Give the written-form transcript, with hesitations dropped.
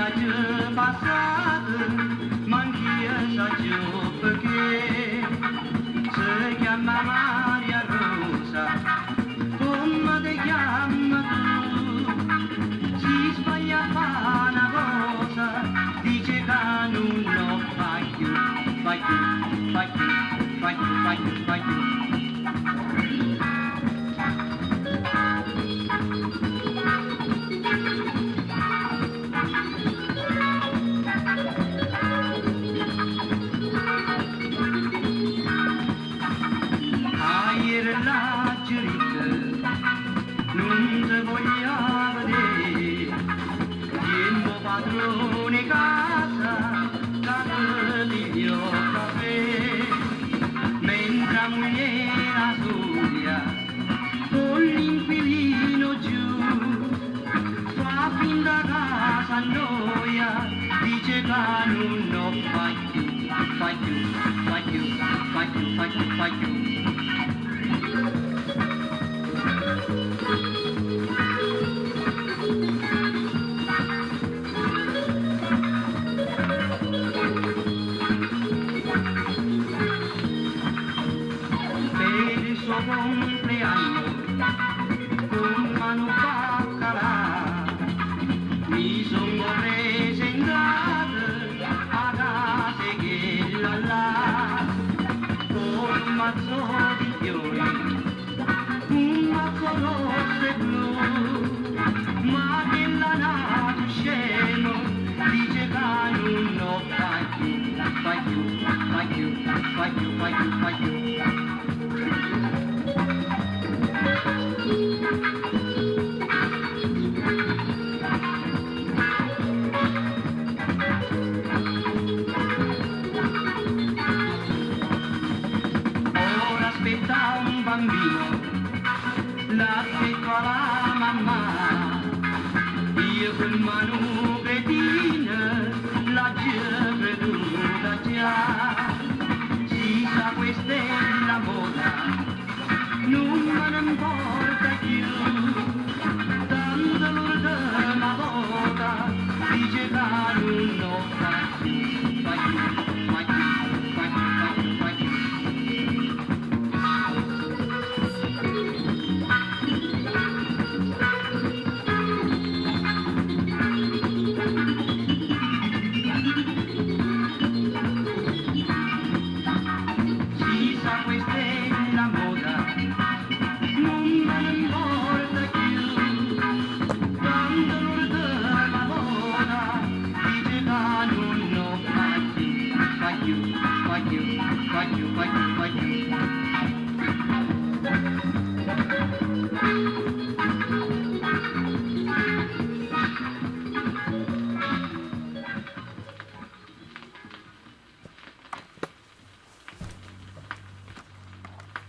viaggio passato, ma anch'io so giù perché si chiama Maria Rosa, come ti chiama tu? Si sbaglia a fare una cosa, dice che non lo fai più, fai più, fai più, fai più, fai più, fai più. La giurita non ti voglio vedere, tiempo padrone casa, casa di mio caffè, mentre moglie soia, con l'inquilino giù, fa finta casa noia, dice che non lo fai più, fai più, fai più, fai più, fai più, fai più. Compleanno con mano baccalà mi sono presentato a casa che là con un mazzo di fiori, un mazzo rosso e blu, ma che la nato scemo dice che non lo fai più, fai più, fai più, fai più, fai più, fai più. Aspetta un bambino, l'aspetto alla mamma, io quel mano che